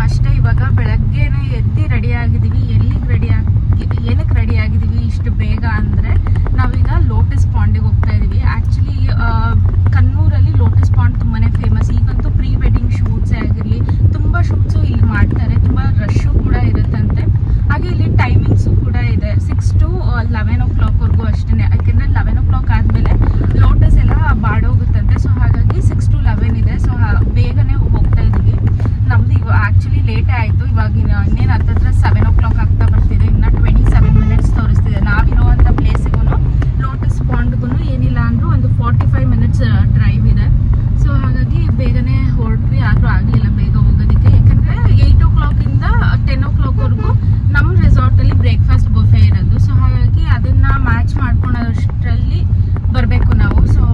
ಅಷ್ಟೇ. ಇವಾಗ ಬೆಳಗ್ಗೆನೇ ಎದ್ದು ರೆಡಿ ಆಗಿದ್ದೀವಿ. ಏನಕ್ಕೆ ರೆಡಿ ಆಗಿದ್ದೀವಿ ಇಷ್ಟು ಬೇಗ ಅಂದರೆ, ನಾವೀಗ ಲೋಟಸ್ ಪಾಂಡಿಗೆ ಹೋಗ್ತಾ ಇದ್ದೀವಿ. ಆ್ಯಕ್ಚುಲಿ ಕಣ್ಣೂರಲ್ಲಿ ಲೋಟಸ್ ಪಾಂಡ್ ತುಂಬಾ ಫೇಮಸ್. ಈಗಂತೂ ಪ್ರೀ ವೆಡ್ಡಿಂಗ್ ಶೂಟ್ಸೇ ಆಗಿರಲಿ, ತುಂಬ ಶೂಟ್ಸು ಇಲ್ಲಿ ಮಾಡ್ತಾರೆ, ತುಂಬ ರಶ್ಶು ಕೂಡ ಇರುತ್ತಂತೆ. ಹಾಗೆ ಇಲ್ಲಿ ಟೈಮಿಂಗ್ಸು ಕೂಡ ಇದೆ, 6 to 11 o'clockವರೆಗೂ ಅಷ್ಟೇ. ಯಾಕೆಂದರೆ 11 o'clock ಆದಮೇಲೆ ಲೋಟಸ್ ಎಲ್ಲ ಬಾಡೋಗುತ್ತಂತೆ. ಸೊ ಹಾಗಾಗಿ 6 to 11 ಇದೆ. ಸೊ ಬೇಗನೆ ಹೋಗ್ತಾ ಇದ್ದೀವಿ. ನಮ್ಮದು ಇವಾಗ ಆ್ಯಕ್ಚುಲಿ ಲೇಟೇ ಆಯಿತು. ಇವಾಗ ಇನ್ನೇನು ಹತ್ತತ್ರ 7 o'clock ಆಗ್ತಾ ಬರ್ತಿದೆ. ಇನ್ನು 27 minutes ತೋರಿಸ್ತಿದೆ. ನಾವಿರೋವಂಥ ಪ್ಲೇಸಿಗೂ ಲೋಟಸ್ ಪಾಂಡ್ಗೂ ಏನಿಲ್ಲ ಅಂದರೂ ಒಂದು 45 minutes ಡ್ರೈವ್ ಇದೆ. ಸೊ ಹಾಗಾಗಿ ಬೇಗನೆ ಹೊರಟ್ವಿ. ಆದರೂ ಆಗಲಿಲ್ಲ ಬೇಗ ಹೋಗೋದಕ್ಕೆ, ಯಾಕಂದರೆ 8 o'clock-ಇಂದ 10 o'clock-ವರೆಗೂ ನಮ್ಮ ರೆಸಾರ್ಟಲ್ಲಿ ಬ್ರೇಕ್ಫಾಸ್ಟ್ ಬುಫೆ ಇರೋದು. ಸೊ ಹಾಗಾಗಿ ಅದನ್ನು ಮ್ಯಾಚ್ ಮಾಡ್ಕೊಳ್ಳೋಷ್ಟರಲ್ಲಿ ಬರಬೇಕು ನಾವು. ಸೊ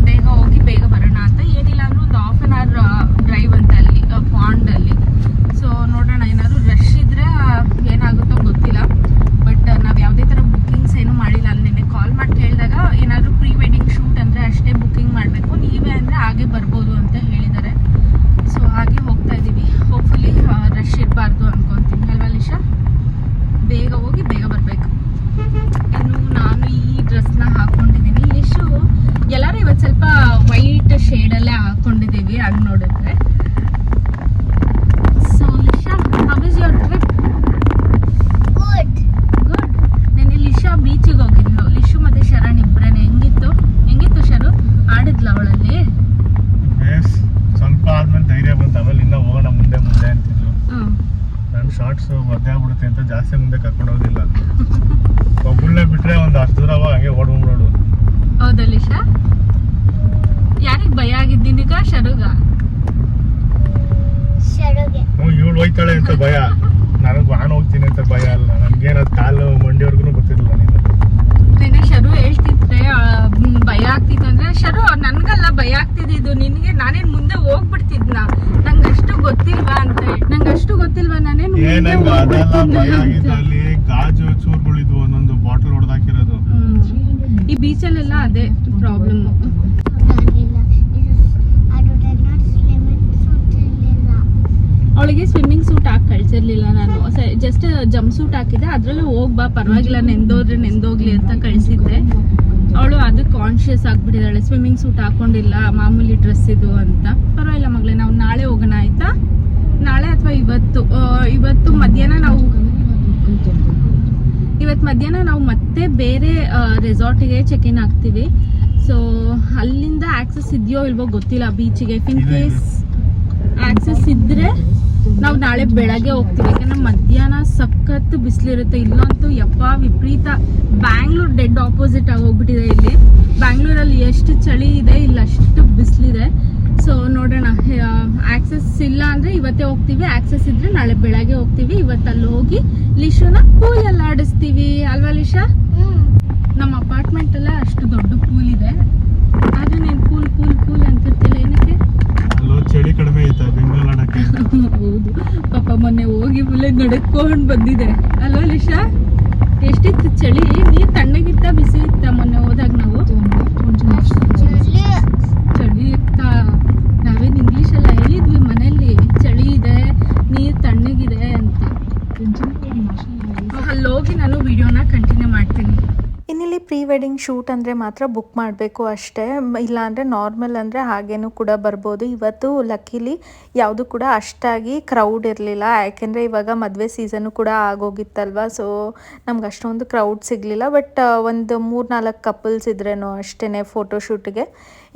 ಬೇಗ ಹೋಗಿ ಬೇಗ ಬರೋಣ ಅಂತ. ಏನಿಲ್ಲ ಅಂದರೂ ಒಂದು 1/2 hour ಡ್ರೈವ್ ಅಂತ ಅಲ್ಲಿ ಪಾಂಡಲ್ಲಿ. ಸೊ ನೋಡೋಣ, ಏನಾದರೂ ರಶ್ ಇದ್ದರೆ ಏನಾಗುತ್ತೋ ಗೊತ್ತಿಲ್ಲ. ಬಟ್ ನಾವು ಯಾವುದೇ ಥರ ಬುಕ್ಕಿಂಗ್ಸ್ ಏನೂ ಮಾಡಿಲ್ಲ. ಅಲ್ಲಿ ನೆನ್ನೆ ಕಾಲ್ ಮಾಡಿ ಕೇಳಿದಾಗ ಏನಾದರೂ ಪ್ರೀ ವೆಡ್ಡಿಂಗ್ ಶೂಟ್ ಅಂದರೆ ಅಷ್ಟೇ ಬುಕ್ಕಿಂಗ್ ಮಾಡಬೇಕು, ನೀವೇ ಅಂದರೆ ಹಾಗೆ ಬರ್ಬೋದು ಅಂತ ಹೇಳಿದ್ದಾರೆ. ಸೊ ಹಾಗೆ ಹೋಗ್ತಾ ಇದ್ದೀವಿ. ಹೋಪ್ಫುಲಿ ರಶ್ ಇರಬಾರ್ದು ಅಂದ್ಕೊತೀನಿ ಅಲ್ವಾ ಲಿಶಾ? ಬೇಗ ಹೋಗಿ ಬೇಗ ಬರಬೇಕು. ಇನ್ನು ನಾನು ಈ ಡ್ರೆಸ್ನ ಹಾಕ್ಕೊಂಡಿದ್ದೀನಿ. ಲಿಶು ಎಲ್ಲರೂ ಇವತ್ತು ಸ್ವಲ್ಪ ವೈಟ್ ಶೇಡಲ್ಲೇ ಹಾಕ್ಕೊಂಡಿದ್ದೀವಿ ಹಂಗೆ ನೋಡಿದ್ರೆ. So ಲಿಶಾ, how is your trip? Good. ನೆನ್ನೆ ಲಿಶಾ ಬೀಚಿಗೆ ಹೋಗಿದ್ಲು, ಲಿಶು ಮತ್ತು ಶರಣ್ ಇಬ್ಬರೇ. ಹೆಂಗಿತ್ತು ಶರು? ಆಡಿದ್ಲ ಅವಳಲ್ಲಿ? ಸ್ವಲ್ಪ ಆದ್ಮೇಲೆ ಧೈರ್ಯ ಬಂತು. ಆಮೇಲೆ ಇನ್ನೂ ಹೋಗೋಣ ಮುಂದೆ ಅಂತಿದ್ರು. ನನ್ನ ಶಾರ್ಟ್ಸ್ ಒದ್ದೆ ಆಗ್ಬಿಡುತ್ತೆ ಅಂತ ಜಾಸ್ತಿ ಮುಂದೆ ಕರ್ಕೊಂಡು ಹೋಗಿಲ್ಲ. ಒಬ್ಬಳನ್ನೇ ಬಿಟ್ರೆ ಒಂದು ಅಷ್ಟು ದೂರ ಹಂಗೆ ಓಡ್ಬಿಡೋಡು. ಹೌದಾ ಲಿಶಾ? ಯಾರಿಗೆ ಭಯ ಆಗಿದ್ದೀನೀಗ? ಶರುಗ? ಇವಳು ಹೋಯ್ತಾಳೆ ಅಂತ ಭಯ. ನನಗೆ ನಾನು ಹೋಗ್ತೀನಿ ಅಂತ ಭಯ ಅಲ್ಲ. ನನ್ಗೇನದು ಕಾಲು ಮಂಡಿವರೆಗೂ ಗೊತ್ತಿರಲಿಲ್ಲ. ನೀನು ಶರು ಹೇಳ್ತಿದ್ರೆ ಭಯ ಆಗ್ತಿತ್ತು ಅಂದ್ರೆ, ಶರು ನನ್ಗಲ್ಲ ಭಯ ಆಗ್ತಿದ್ದು ನಿನ್ಗೆ. ನಾನೇನ್ ಮುಂದೆ ಹೋಗ್ಬಿಡ್ತಿದ್ನ? ನಂಗೆ ಅಷ್ಟು ಗೊತ್ತಿಲ್ವಾ ಅಂತ. ನಂಗೆ ಅಷ್ಟು ಗೊತ್ತಿಲ್ವಾ ನಾನೇನು ಅಲ್ಲಿ ಗಾಜು ಚೂರುಗಳಿದ್ವು, ಒಂದೊಂದು ಬಾಟಲ್ ಹೊಡೆದಾಕಿರೋದು. ಈ ಬೀಚಲ್ಲೆಲ್ಲ ಅದೇ ಪ್ರಾಬ್ಲಮ್. ಅವಳಿಗೆ ಸ್ವಿಮ್ಮಿಂಗ್ ಸೂಟ್ ಹಾಕಿ ಕಳ್ಸಿರ್ಲಿಲ್ಲ ನಾನು. ಜಸ್ಟ್ ಜಂಪ್ ಸೂಟ್ ಹಾಕಿದ್ದೆ. ಅದ್ರಲ್ಲೂ ಹೋಗ್ಬಾ ಪರವಾಗಿಲ್ಲ, ನೆಂದೋದ್ರೆ ನೆಂದೋಗ್ಲಿ ಅಂತ ಕಳಿಸಿದ್ದೆ. ಅವಳು ಅದು ಕಾನ್ಶಿಯಸ್ ಆಗಿಬಿಟ್ಟಿದ್ದಾಳೆ, ಸ್ವಿಮ್ಮಿಂಗ್ ಸೂಟ್ ಹಾಕೊಂಡಿಲ್ಲ, ಮಾಮೂಲಿ ಡ್ರೆಸ್ ಇದು ಅಂತ. ಪರವಾಗಿಲ್ಲ ಮಗಳೇ, ನಾವು ನಾಳೆ ಹೋಗೋಣ ಆಯ್ತಾ? ನಾಳೆ ಅಥವಾ ಇವತ್ತು ಮಧ್ಯಾಹ್ನ ನಾವು ಮತ್ತೆ ಬೇರೆ ರೆಸಾರ್ಟಿಗೆ ಚೆಕ್ ಇನ್ ಆಗ್ತೀವಿ. ಸೊ ಅಲ್ಲಿಂದ ಆಕ್ಸೆಸ್ ಇದೆಯೋ ಇಲ್ವೋ ಗೊತ್ತಿಲ್ಲ ಬೀಚಿಗೆ. ಇನ್ ಕೇಸ್ ಆಕ್ಸೆಸ್ ಇದ್ರೆ ನಾವು ನಾಳೆ ಬೆಳಗ್ಗೆ ಹೋಗ್ತೀವಿ, ಯಾಕಂದ್ರೆ ಮಧ್ಯಾಹ್ನ ಸಖತ್ ಬಿಸಿಲಿರುತ್ತೆ. ಇಲ್ಲಂತೂ ಯಪ್ಪ ವಿಪರೀತ. ಬ್ಯಾಂಗ್ಳೂರ್ ಡೆಡ್ ಆಪೋಸಿಟ್ ಆಗಿ ಹೋಗ್ಬಿಟ್ಟಿದೆ. ಇಲ್ಲಿ ಬ್ಯಾಂಗ್ಳೂರಲ್ಲಿ ಎಷ್ಟು ಚಳಿ ಇದೆ, ಇಲ್ಲಿ ಅಷ್ಟು ಬಿಸಿಲಿದೆ. ಸೊ ನೋಡೋಣ, ಆಕ್ಸೆಸ್ ಇಲ್ಲ ಅಂದ್ರೆ ಇವತ್ತೇ ಹೋಗ್ತೀವಿ, ಆಕ್ಸೆಸ್ ಇದ್ರೆ ನಾಳೆ ಬೆಳಗ್ಗೆ ಹೋಗ್ತೀವಿ. ಇವತ್ತಲ್ಲಿ ಹೋಗಿ ಲಿಶುನ ಪೂಲಲ್ಲಿ ಆಡಿಸ್ತೀವಿ ಅಲ್ವಾ ಲಿಶಾ? ನಮ್ಮ ಅಪಾರ್ಟ್ಮೆಂಟ್ ಅಲ್ಲೇ ಅಷ್ಟು ದೊಡ್ಡ ಪೂಲ್ ಇದೆ, ಆದ್ರೆ ನೀನ್ ಪೂಲ್ ಪೂಲ್ ಪೂಲ್ ಅಂತಿರ್ತಿಲ್ಲ, ಏನಕ್ಕೆ? ಚಳಿ ಕಡಿಮೆ ಐತೆ ಬೆಂಗಳೂರು ಆಡಕ್ಕೆ. ಹೌದು ಪಾಪ, ಮೊನ್ನೆ ಹೋಗಿ ಫುಲ್ ನಡ್ಕೊಂಡು ಬಂದಿದೆ ಅಲ್ವಾ ಲಿಶಾ? ಎಷ್ಟಿತ್ತು ಚಳಿ? ನೀರ್ ತಣ್ಣಗಿತ್ತ ಬಿಸಿ ಇತ್ತ ಮೊನ್ನೆ ಹೋದಾಗ ನಾವು? ಚಳಿ ಇತ್ತ. ನಾವೇನ್ ಇಂಗ್ಲಿಷ್ ಎಲ್ಲ ಹೇಳಿದ್ವಿ ಮನೇಲಿ, ಚಳಿ ಇದೆ ನೀರ್ ತಣ್ಣಗಿದೆ ಅಂತ. ಅಲ್ಲಿ ಹೋಗಿ ನಾನು ವಿಡಿಯೋನ ಕಂಟಿನ್ಯೂ ಮಾಡ್ತೀನಿ. ಇನ್ನಿಲ್ಲಿ ಪ್ರೀ ವೆಡ್ಡಿಂಗ್ ಶೂಟ್ ಅಂದರೆ ಮಾತ್ರ ಬುಕ್ ಮಾಡಬೇಕು ಅಷ್ಟೇ, ಇಲ್ಲಾಂದರೆ ನಾರ್ಮಲ್ ಅಂದರೆ ಹಾಗೇನೂ ಕೂಡ ಬರ್ಬೋದು. ಇವತ್ತು ಲಕ್ಕಿಲಿ ಯಾವುದು ಕೂಡ ಅಷ್ಟಾಗಿ ಕ್ರೌಡ್ ಇರಲಿಲ್ಲ, ಯಾಕೆಂದರೆ ಇವಾಗ ಮದುವೆ ಸೀಸನ್ನು ಕೂಡ ಆಗೋಗಿತ್ತಲ್ವ. ಸೊ ನಮ್ಗೆ ಅಷ್ಟೊಂದು ಕ್ರೌಡ್ ಸಿಗಲಿಲ್ಲ. ಬಟ್ ಒಂದು 3-4 ಕಪಲ್ಸ್ ಇದ್ರೇನೋ ಅಷ್ಟೇ ಫೋಟೋಶೂಟಿಗೆ.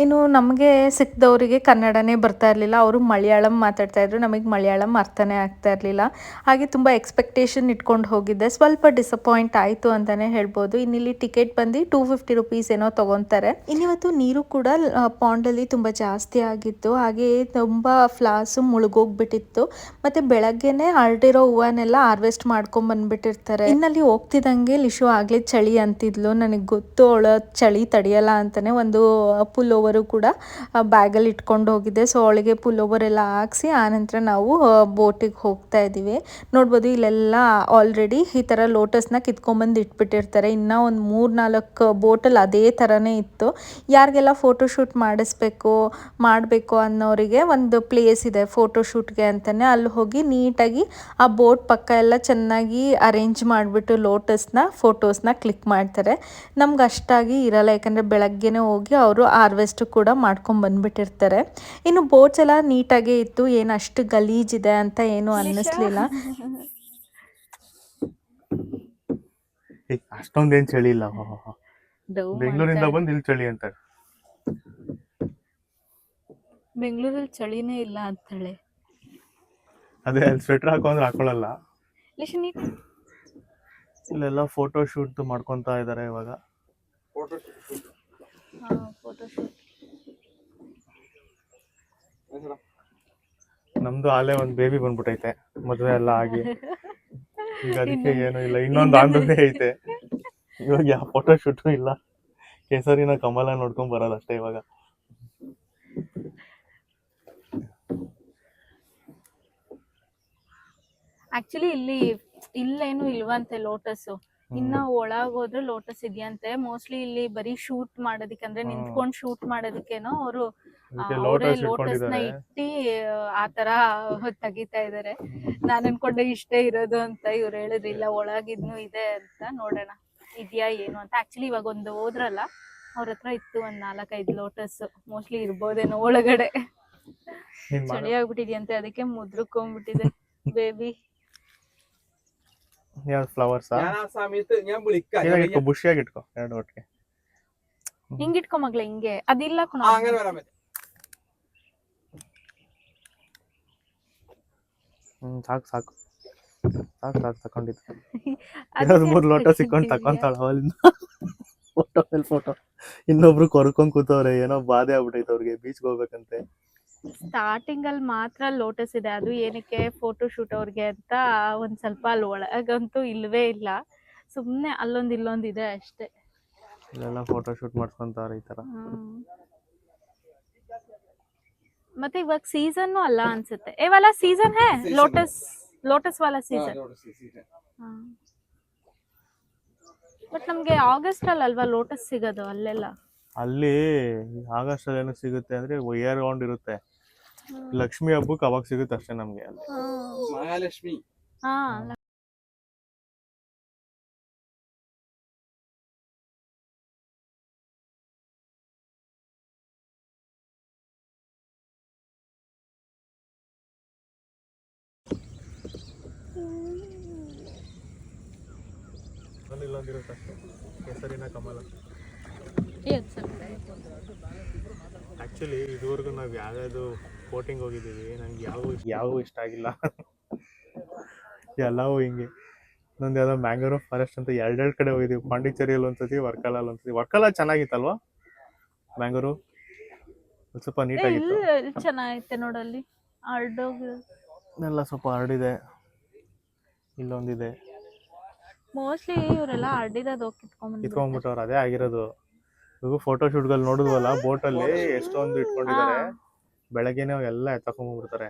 ಇನ್ನು ನಮಗೆ ಸಿಕ್ಕಿದವರಿಗೆ ಕನ್ನಡನೇ ಬರ್ತಾ ಇರಲಿಲ್ಲ, ಅವರು ಮಲಯಾಳಂ ಮಾತಾಡ್ತಾಯಿದ್ರು, ನಮಗೆ ಮಲಯಾಳಂ ಅರ್ಥನೇ ಆಗ್ತಾ ಇರಲಿಲ್ಲ. ಹಾಗೆ ತುಂಬ ಎಕ್ಸ್ಪೆಕ್ಟೇಷನ್ ಇಟ್ಕೊಂಡು ಹೋಗಿದ್ದೆ, ಸ್ವಲ್ಪ ಡಿಸಪಾಯಿಂಟ್ ಆಯಿತು ಅಂತಲೇ ಹೇಳ್ಬೋದು. ಇನ್ನಿಲ್ಲಿ ಟಿಕೆಟ್ ಬಂದು 250 ರುಪೀಸ್ ಏನೋ ತೊಗೊತಾರೆ. ಇನ್ನಿವತ್ತು ನೀರು ಕೂಡ ಪಾಂಡಲ್ಲಿ ತುಂಬ ಜಾಸ್ತಿ ಆಗಿತ್ತು, ಹಾಗೆ ತುಂಬ ಫ್ಲಾಸು ಮುಳುಗೋಗ್ಬಿಟ್ಟಿತ್ತು. ಮತ್ತು ಬೆಳಗ್ಗೆನೆ ಹರಡಿರೋ ಹೂವನ್ನೆಲ್ಲ ಹಾರ್ವೆಸ್ಟ್ ಮಾಡ್ಕೊಂಬಂದ್ಬಿಟ್ಟಿರ್ತಾರೆ. ಇನ್ನಲ್ಲಿ ಹೋಗ್ತಿದ್ದಂಗೆ ಲಿಶು ಆಗಲೇ ಚಳಿ ಅಂತಿದ್ಲು, ನನಗೆ ಗೊತ್ತು ಅವಳ ಚಳಿ ತಡೆಯಲ್ಲ ಅಂತಲೇ ಒಂದು ಪುಲ್ ಓವರು ಕೂಡ ಬ್ಯಾಗಲ್ಲಿ ಇಟ್ಕೊಂಡು ಹೋಗಿದ್ದೆ. ಸೊ ಅವಳಿಗೆ ಪುಲ್ ಓವರ್ ಎಲ್ಲ ಹಾಕ್ಸಿ ಆನಂತರ ನಾವು ಬೋಟಿಗೆ ಹೋಗ್ತಾ ಇದ್ದೀವಿ. ನೋಡ್ಬೋದು ಇಲ್ಲೆಲ್ಲ ಆಲ್ರೆಡಿ ಈ ಥರ ಲೋಟಸ್ನ ಕಿತ್ಕೊಂಬಂದು ಇಟ್ಬಿಟ್ಟಿರ್ತಾರೆ. ಇನ್ನೂ ಒಂದು 3-4 ಬೋಟಲ್ಲಿ ಅದೇ ಥರನೇ ಇತ್ತು. ಯಾರಿಗೆಲ್ಲ ಫೋಟೋಶೂಟ್ ಮಾಡಬೇಕು ಅನ್ನೋರಿಗೆ ಒಂದು ಪ್ಲೇಸ್ ಇದೆ ಫೋಟೋಶೂಟ್ಗೆ ಅಂತಲೇ, ಅಲ್ಲಿ ಹೋಗಿ ನೀಟಾಗಿ ಆ ಬೋಟ್ ಪಕ್ಕ ಎಲ್ಲ ಚೆನ್ನಾಗಿ ಅರೇಂಜ್ ಮಾಡಿಬಿಟ್ಟು ಫೋಟೋಸ್ನ ಕ್ಲಿಕ್ ಮಾಡ್ತಾರೆ. ನಮ್ಗೆ ಅಷ್ಟಾಗಿ ಇರಲ್ಲ, ಯಾಕಂದರೆ ಬೆಳಗ್ಗೆನೇ ಹೋಗಿ ಅವರು ಹಾರ್ವೆಸ್ಟ್ ಕೂಡ ಮಾಡ್ಕೊಂಡು ಬಂದ್ಬಿಟ್ಟಿರ್ತಾರೆ. ಇನ್ನು ಬೋಟ್ಸ್ ಎಲ್ಲ ನೀಟಾಗೇ ಇತ್ತು, ಏನು ಅಷ್ಟು ಗಲೀಜಿದೆ ಅಂತ ಏನು ಅನ್ನಿಸ್ಲಿಲ್ಲ. ಅಷ್ಟೊಂದೇನ್ ಚಳಿ ಇಲ್ಲ, ಬೆಂಗಳೂರಿಂದ ಬಂದು ಇಲ್ಲಿ ಚಳಿ ಅಂತಾರೆ. ಬೆಂಗಳೂರಲ್ಲಿ ಚಳಿನೇ ಇಲ್ಲ ಅಂತಾಳೆ. ಅದೇ ಅಲ್ಲಿ ಸ್ವೆಟರ್ ಹಾಕೊಂಡ್ರೆ ಹಾಕೊಳ್ಳಲ್ಲ. ಇಲ್ಲೆಲ್ಲ ಫೋಟೋ ಶೂಟ್ ಮಾಡ್ಕೊಂತ ಇದಾರೆ ಇವಾಗ. ನಮ್ದು ಆಲೆ ಒಂದ್ ಬೇಬಿ ಬಂದ್ಬಿಟ್ಟೈತೆ, ಮದ್ವೆ ಎಲ್ಲ ಆಗಿ. ಈಗ ಅದಕ್ಕೆ ಏನು ಇಲ್ಲ, ಇನ್ನೊಂದು ಆಂಧ್ರದೇ ಐತೆ. ಇವಾಗ ಯಾವ ಫೋಟೋ ಶೂಟು ಇಲ್ಲ, ಕೇಸರಿನ ಕಮಲ ನೋಡ್ಕೊಂಡ್ ಬರೋದು ಅಷ್ಟೇ ಇವಾಗ. ಆಕ್ಚುಲಿ ಇಲ್ಲೇನು ಇಲ್ವಂತೆ ಲೋಟಸ್. ಇನ್ನ ಒಳಗ್ ಹೋದ್ರೆ ಲೋಟಸ್ ಇದೆಯಂತೆ. ಮೋಸ್ಟ್ಲಿ ಇಲ್ಲಿ ಬರೀ ಶೂಟ್ ಮಾಡೋದಕ್ಕೆ, ಅಂದ್ರೆ ನಿಂತ್ಕೊಂಡು ಶೂಟ್ ಮಾಡೋದಕ್ಕೇನೋ ಅವರು ಲೋಟಸ್ ನ ಇಟ್ಟಿ ಆತರ ತೆಗಿತಾ ಇದಾರೆ. ನಾನ್ ಅನ್ಕೊಂಡೆ ಇಷ್ಟೇ ಇರೋದು ಅಂತ, ಇವ್ರು ಹೇಳಿದ್ರು ಇಲ್ಲ ಒಳಗಿದ್ನು ಇದೆ ಅಂತ. ನೋಡೋಣ ಇದೆಯಾ ಏನು ಅಂತ. ಆಕ್ಚುಲಿ ಇವಾಗ ಒಂದು ಹೋದ್ರಲ್ಲ ಅವ್ರ ಹತ್ರ ಇತ್ತು ಒಂದ್ 4-5 ಲೋಟಸ್, ಮೋಸ್ಟ್ಲಿ ಇರ್ಬೋದೇನೋ ಒಳಗಡೆ. ಚಳಿ ಆಗ್ಬಿಟ್ಟಿದ್ಯಂತೆ, ಅದಕ್ಕೆ ಮುದ್ರಕೊಂಡ್ಬಿಟ್ಟಿದೆ ಬೇಬಿ. ಫ್ಲವರ್ಸ್ ಬುಷಿಯಾಗಿ ಇಟ್ಕೋ, 2 ಒಟ್ಟಿಗೆ ಹಿಂಗ್ ಇಟ್ಕೊ ಮಗ್ಲ, ಹಿಂಗೆ ಅದಿಲ್ಲ ಸಾಕು ಸಾಕು ಸಾಕು ಸಾಕು ತಕೊಂಡಿದ್ದು. 2-3 ಲೋಟ ಸಿಕ್ಕೊಂಡು ತಕೊಂತಾಳ ಅವಳಿಂದ ಫೋಟೋ ಮೇಲೆ ಫೋಟೋ. ಇನ್ನೊಬ್ರು ಕೊರ್ಕೊಂಡ್ ಕೂತವ್ರೆ, ಏನೋ ಬಾಧೆ ಆಗ್ಬಿಟ್ಟೈತೆ ಅವ್ರಿಗೆ, ಬೀಚ್ಗೆ ಹೋಗ್ಬೇಕಂತೆ. ಸ್ಟಾರ್ಟಿಂಗ್ ಅಲ್ಲಿ ಮಾತ್ರ ಲೋಟಸ್ ಇದೆ, ಅದು ಏನಕ್ಕೆ ಫೋಟೋ ಶೂಟ್ ಅವ್ರಿಗೆ ಅಂತ. ಒಂದ್ ಸ್ವಲ್ಪ ಅಲ್ಲಿ ಒಳಗಂತೂ ಇಲ್ವೇ ಇಲ್ಲ, ಸುಮ್ನೆ ಅಲ್ಲೊಂದ್ ಇಲ್ಲೊಂದ್ ಇದೆ ಅಷ್ಟೇ. ಇಲ್ಲೆಲ್ಲ ಫೋಟೋ ಶೂಟ್ ಮಾಡ್ಕೊಂತಾರೆ ಈ ತರ. ಮತ್ತೆ ಇವಾಗ ಸೀಸನ್ ಅಲ್ಲ ಅನ್ಸುತ್ತೆ. ಏ ವಾಲಾ ಸೀಸನ್ ಹೇ ಲೋಟಸ್ ವಾಲಾ ಸೀಸನ್. ಬಟ್ ನಮ್ಗೆ ಆಗಸ್ಟ್ ಅಲ್ಲಿ ಅಲ್ವಾ ಲೋಟಸ್ ಸಿಗೋದು ಅಲ್ಲೆಲ್ಲ? ಅಲ್ಲಿ ಆಗಸ್ಟ್ ಅಲ್ಲಿ ಏನು ಸಿಗುತ್ತೆ ಅಂದ್ರೆ ಇಯರ್ ರೌಂಡ್ ಇರುತ್ತೆ. ಲಕ್ಷ್ಮಿ ಹಬ್ಬಕ್ಕೆ ಅವಾಗ ಸಿಗುತ್ತೆ ಅಷ್ಟೇ ನಮ್ಗೆ ಅಲ್ಲಿ. ಮಹಾಲಕ್ಷ್ಮಿ ಇಲ್ಲೊಂದಿರುತ್ತೆ ಅಷ್ಟೇ, ಕೇಸರಿನ ಕಮಲ. ಆಕ್ಚುಲಿ ಇದುವರೆಗೂ ನಾವು ಯಾವ್ಯಾವ್ದು ಬೋಟಿಂಗ್ ಹೋಗಿದ್ದೀವಿ ನಂಗೆ ಯಾವ ಇಷ್ಟ ಆಗಿಲ್ಲ. ಎಲ್ಲವೂ ಹಿಂಗೆ. ಇನ್ನೊಂದು ಯಾವುದೋ ಮ್ಯಾಂಗ್ರೋವ್ ಫಾರೆಸ್ಟ್ ಅಂತ ಎರಡೆರಡು ಕಡೆ ಹೋಗಿದ್ದೀವಿ. ಪಾಂಡಿಚೇರಿಯಲ್ಲಿ ಒಂದ್ಸತಿ, ವರ್ಕಲಲ್ಲಿ ಒಂದ್ಸತಿ. ವರ್ಕಲ ಚೆನ್ನಾಗಿತ್ತಲ್ವಾ ಮ್ಯಾಂಗ್ರೋವ್? ಸ್ವಲ್ಪ ನೀಟಾಗಿತ್ತು. ಚೆನ್ನಾಗೈತೆ ನೋಡಲ್ಲಿ ಎಲ್ಲ ಸ್ವಲ್ಪ ಹರಡಿದೆ. ಇಲ್ಲೊಂದಿದೆ. ಮೋಸ್ಟ್ಲಿ ಇವರೆಲ್ಲ ಹರಡಿರೋದು ಕಿತ್ಕೊಂಡ್ಬಿಟ್ಟವ್ರು, ಅದೇ ಆಗಿರೋದು. ಇವಾಗ ಫೋಟೋ ಶೂಟ್ಗಳು ನೋಡಿದ್ವಲ್ಲ ಬೋಟಲ್ಲಿ ಎಷ್ಟೊಂದು ಇಟ್ಕೊಂಡಿದ್ದಾರೆ. ಬೆಳಗ್ಗೆನೆ ಎಲ್ಲ ಎತ್ತಕೊಂಡ್ಬಿಡ್ತಾರೆ.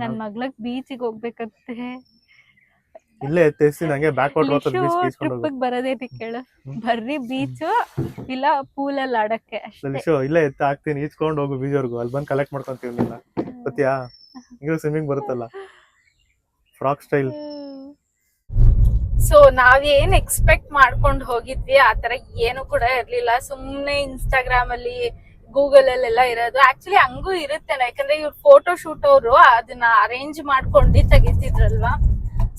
ನನ್ ಮಗ್ಳಗ್ ಬೀಚಿಗೆ ಹೋಗ್ಬೇಕಂತೆ. ಇಲ್ಲೇ ಎತ್ತಿಸಿ ನಂಗೆ ಬ್ಯಾಕ್ವರ್ಡ್ ಹೋಗ್ತದೆ ಬೀಚ್ ಕೀಸ್ಕೊಂಡು ಹೋಗು. ಬರೋದೇ ಕೇಳು, ಬರ್ರಿ ಬೀಚ್ ಇಲ್ಲ ಪೂಲಲ್ಲಿ ಆಡಕ್ಕೆ ಅಷ್ಟೇ. ಇಲ್ಲೇ ಎತ್ತ ಹಾಕ್ತೀನಿ, ಈಚ್ಕೊಂಡು ಹೋಗು ಬೀಚ್ವರೆಗೂ. ಅಲ್ಲಿ ಬಂದು ಕಲೆಕ್ಟ್ ಮಾಡ್ಕೊಂತೀವಿ ನಿನ್ನ. ಗೊತ್ತಾ? ಹಿಂಗೆ ಸ್ವಿಮ್ಮಿಂಗ್ ಬರುತ್ತಲ್ಲ ಫ್ರಾಕ್ ಸ್ಟೈಲ್. ಸೊ ನಾವೇನ್ ಎಕ್ಸ್ಪೆಕ್ಟ್ ಮಾಡ್ಕೊಂಡು ಹೋಗಿದ್ವಿ ಆತರ ಏನು ಕೂಡ ಇರ್ಲಿಲ್ಲ. ಸುಮ್ನೆ ಇನ್ಸ್ಟಾಗ್ರಾಮ್ ಅಲ್ಲಿ, ಗೂಗಲ್ ಅಲ್ಲೆಲ್ಲ ಇರೋದು. ಆಕ್ಚುಲಿ ಹಂಗೂ ಇರುತ್ತೆ, ಯಾಕಂದ್ರೆ ಇವ್ರು ಫೋಟೋ ಶೂಟ್ ಅವರು ಅದನ್ನ ಅರೇಂಜ್ ಮಾಡ್ಕೊಂಡು ತೆಗಿತಿದ್ರಲ್ವಾ.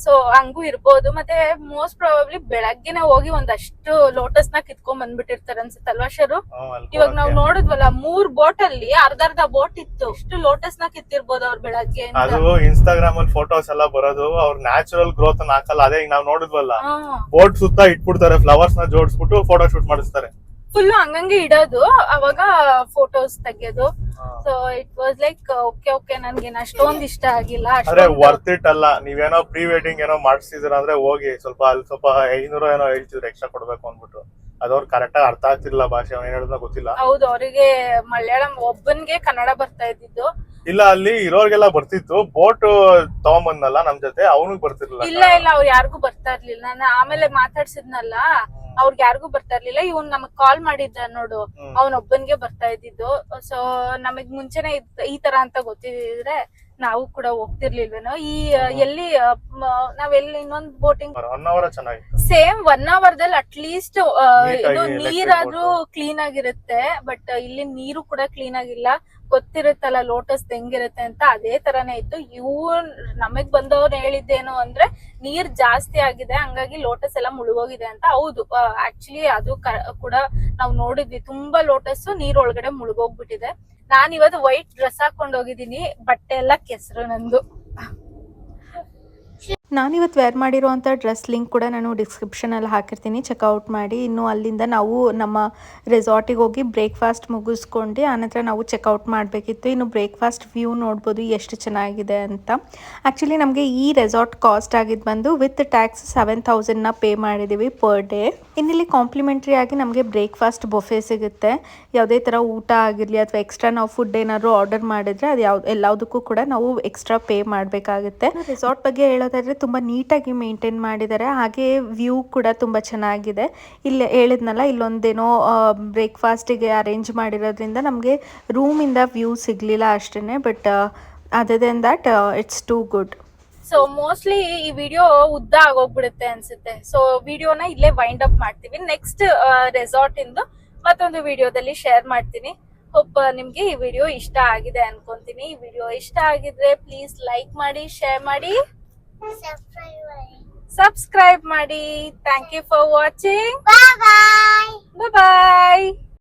ಸೊ ಹಂಗೂ ಇರ್ಬೋದು. ಮತ್ತೆ ಮೋಸ್ಟ್ ಪ್ರಾಬಬ್ಲಿ ಬೆಳಗ್ಗೆನೆ ಹೋಗಿ ಒಂದಷ್ಟು ಲೋಟಸ್ ನ ಕಿತ್ಕೊಂಡ್ ಬಂದ್ಬಿಟ್ಟಿರ್ತಾರೆ ಅನ್ಸುತ್ತಲ್ವಾ ಶರು? ಇವಾಗ ನಾವ್ ನೋಡಿದ್ವಲ್ಲ 3 ಬೋಟ್ ಅಲ್ಲಿ ಅರ್ಧ ಬೋಟ್ ಇತ್ತು. ಅಷ್ಟು ಲೋಟಸ್ ನ ಕಿತ್ತಿರ್ಬೋದು ಅವ್ರು ಬೆಳಗ್ಗೆ. ಅದು ಇನ್ಸ್ಟಾಗ್ರಾಮ್ ಅಲ್ಲಿ ಫೋಟೋಸ್ ಎಲ್ಲ ಬರೋದು ಅವ್ರ ನ್ಯಾಚುರಲ್ ಗ್ರೋತ್ ಅನ್ನ ಹಾಕಲ್ಲ. ಅದೇ ನಾವ್ ನೋಡಿದ್ವಲ್ಲ, ಬೋಟ್ ಸುತ್ತ ಇಟ್ಬಿಡ್ತಾರೆ, ಫ್ಲವರ್ಸ್ ನ ಜೋಡಿಸ್ಬಿಟ್ಟು ಫೋಟೋ ಶೂಟ್ ಮಾಡಿಸ್ತಾರೆ. ಫುಲ್ ಹಂಗಂಗೆ ಇಡೋದು, ಅವಾಗ ಫೋಟೋಸ್ ತೆಗಿಯೋದು. So it was like okay ನನ್ಗೆ ಅಷ್ಟೊಂದ್ ಇಷ್ಟ ಆಗಿಲ್ಲ. ಅರೆ ವರ್ತ್ ಇಟ್ ಅಲ್ಲ. ನೀವೇನೋ ಪ್ರೀ ವೆಡ್ಡಿಂಗ್ ಏನೋ ಮಾಡಿಸಿದ್ರ ಅಂದ್ರೆ ಹೋಗಿ ಸ್ವಲ್ಪ ಅಲ್ಲಿ ಸ್ವಲ್ಪ 500 ಏನೋ ಹೇಳ್ತಿದ್ರು ಎಕ್ಸ್ಟ್ರಾ ಕೊಡ್ಬೇಕು ಅಂದ್ಬಿಟ್ಟು. ಅದವ್ರು ಕರೆಕ್ಟ್ ಆಗಿ ಅರ್ಥ ಆಗ್ತಿರ್ಲಿಲ್ಲ ಭಾಷೆ, ಅವ್ನು ಹೇಳಿದ್ನ ಗೊತ್ತಿಲ್ಲ. ಹೌದು, ಅವರಿಗೆ ಮಲಯಾಳಂ ಒಬ್ಬನ್ಗೆ ಕನ್ನಡ ಬರ್ತಾ ಇದ್ದಿದ್ದು. ಇಲ್ಲ, ಅಲ್ಲಿ ಇರೋರ್ಗೆಲ್ಲ ಬರ್ತಿತ್ತು. ಬೋಟ್ ತಗೊಂಬಂದ್ನಲ್ಲ ನಮ್ ಜೊತೆ, ಅವನಿಗೆ ಬರ್ತಿರ್ಲಿಲ್ಲ. ಇಲ್ಲ ಅವ್ರು ಯಾರಿಗೂ ಬರ್ತಾ ಇರ್ಲಿಲ್ಲ. ನಾನು ಆಮೇಲೆ ಮಾತಾಡ್ಸಿದ್ನಲ್ಲ, ಅವ್ರಿಗೆ ಯಾರಿಗೂ ಬರ್ತಾ ಇರ್ಲಿಲ್ಲ. ಇವ್ನ್ ನಮಗ್ ಕಾಲ್ ಮಾಡಿದ್ದ ನೋಡು, ಅವನೊಬ್ಬನ್ಗೆ ಬರ್ತಾ ಇದ್ದಿದ್ದು. ಸೊ ನಮಗ್ ಮುಂಚೆನೆ ಈ ತರ ಅಂತ ಗೊತ್ತಿದ್ರೆ ನಾವು ಕೂಡ ಹೋಗ್ತಿರ್ಲಿಲ್ವೇನೋ. ಎಲ್ಲಿ ನಾವೆಲ್ಲಿ ಇನ್ನೊಂದ್ ಬೋಟಿಂಗ್ ಸೇಮ್ 1 ಅವರ್ದಲ್ಲಿ ಅಟ್ಲೀಸ್ಟ್ ನೀರಾದ್ರೂ ಕ್ಲೀನ್ ಆಗಿರುತ್ತೆ. ಬಟ್ ಇಲ್ಲಿ ನೀರು ಕೂಡ ಕ್ಲೀನ್ ಆಗಿಲ್ಲ. ಗೊತ್ತಿರುತ್ತಲ್ಲ ಲೋಟಸ್ ಹೆಂಗಿರುತ್ತೆ ಅಂತ, ಅದೇ ತರಾನೇ ಇತ್ತು. ನಮಗ್ ಬಂದವ್ರು ಹೇಳಿದ್ದೇನು ಅಂದ್ರೆ ನೀರ್ ಜಾಸ್ತಿ ಆಗಿದೆ, ಹಂಗಾಗಿ ಲೋಟಸ್ ಎಲ್ಲ ಮುಳುಗೋಗಿದೆ ಅಂತ. ಹೌದು, ಆಕ್ಚುಲಿ ಅದು ಕೂಡ ನಾವು ನೋಡಿದ್ವಿ. ತುಂಬಾ ಲೋಟಸ್ ನೀರ್ ಒಳಗಡೆ ಮುಳುಗೋಗ್ಬಿಟ್ಟಿದೆ. ನಾನ್ ಇವತ್ತು ವೈಟ್ ಡ್ರೆಸ್ ಹಾಕೊಂಡ್ ಹೋಗಿದ್ದೀನಿ, ಬಟ್ಟೆ ಎಲ್ಲ ಕೆಸರು ನಂದು. ನಾನಿವತ್ತು ವೇರ್ ಮಾಡಿರೋವಂಥ ಡ್ರೆಸ್ ಲಿಂಕ್ ಕೂಡ ನಾನು ಡಿಸ್ಕ್ರಿಪ್ಷನಲ್ಲಿ ಹಾಕಿರ್ತೀನಿ, ಚೆಕ್ಔಟ್ ಮಾಡಿ. ಇನ್ನು ಅಲ್ಲಿಂದ ನಾವು ನಮ್ಮ ರೆಸಾರ್ಟಿಗೆ ಹೋಗಿ ಬ್ರೇಕ್ಫಾಸ್ಟ್ ಮುಗಿಸ್ಕೊಂಡು ಆನಂತರ ನಾವು ಚೆಕ್ಔಟ್ ಮಾಡಬೇಕಿತ್ತು. ಇನ್ನು ಬ್ರೇಕ್ಫಾಸ್ಟ್ ವ್ಯೂ ನೋಡ್ಬೋದು ಎಷ್ಟು ಚೆನ್ನಾಗಿದೆ ಅಂತ. ಆ್ಯಕ್ಚುಲಿ ನಮಗೆ ಈ ರೆಸಾರ್ಟ್ ಕಾಸ್ಟ್ ಆಗಿದ್ದು ಬಂದು ವಿತ್ ಟ್ಯಾಕ್ಸ್ 7000ನ ಪೇ ಮಾಡಿದ್ದೀವಿ ಪರ್ ಡೇ. ಇನ್ನಿಲ್ಲಿ ಕಾಂಪ್ಲಿಮೆಂಟ್ರಿ ಆಗಿ ನಮಗೆ ಬ್ರೇಕ್ಫಾಸ್ಟ್ ಬೊಫೆ ಸಿಗುತ್ತೆ. ಯಾವುದೇ ಥರ ಊಟ ಆಗಿರಲಿ ಅಥವಾ ಎಕ್ಸ್ಟ್ರಾ ನಾವು ಫುಡ್ ಏನಾದರೂ ಆರ್ಡರ್ ಮಾಡಿದರೆ ಅದು ಎಲ್ಲದಕ್ಕೂ ಕೂಡ ನಾವು ಎಕ್ಸ್ಟ್ರಾ ಪೇ ಮಾಡಬೇಕಾಗುತ್ತೆ. ರೆಸಾರ್ಟ್ ಬಗ್ಗೆ ಹೇಳೋದಾದರೆ ತುಂಬ ನೀಟಾಗಿ ಮೇಂಟೈನ್ ಮಾಡಿದ್ದಾರೆ, ಹಾಗೆ ವ್ಯೂ ಕೂಡ ತುಂಬ ಚೆನ್ನಾಗಿದೆ. ಇಲ್ಲಿ ಹೇಳಿದ್ನಲ್ಲ, ಇಲ್ಲೊಂದೇನೋ ಬ್ರೇಕ್ಫಾಸ್ಟಿಗೆ ಅರೇಂಜ್ ಮಾಡಿರೋದ್ರಿಂದ ನಮಗೆ ರೂಮಿಂದ ವ್ಯೂ ಸಿಗಲಿಲ್ಲ ಅಷ್ಟೇ. But other than that it's too good. So mostly ಈ ವಿಡಿಯೋ ಉದ್ದ ಆಗೋಗ್ಬಿಡುತ್ತೆ ಅನ್ಸುತ್ತೆ. ಸೊ ವಿಡಿಯೋನ ಇಲ್ಲೇ ವೈಂಡ್ ಅಪ್ ಮಾಡ್ತೀವಿ. ನೆಕ್ಸ್ಟ್ ರೆಸಾರ್ಟ್ ಇಂದು ಮತ್ತೊಂದು ವಿಡಿಯೋದಲ್ಲಿ ಶೇರ್ ಮಾಡ್ತೀನಿ. ಹೋಪ್ ನಿಮ್ಗೆ ಈ ವಿಡಿಯೋ ಇಷ್ಟ ಆಗಿದೆ ಅನ್ಕೊಂತೀನಿ. ಈ ವಿಡಿಯೋ ಇಷ್ಟ ಆಗಿದ್ರೆ ಪ್ಲೀಸ್ ಲೈಕ್ ಮಾಡಿ, ಶೇರ್ ಮಾಡಿ, ಸಬ್ಸ್ಕ್ರೈಬ್ ಮಾಡಿ. Thank you for watching. Bye bye.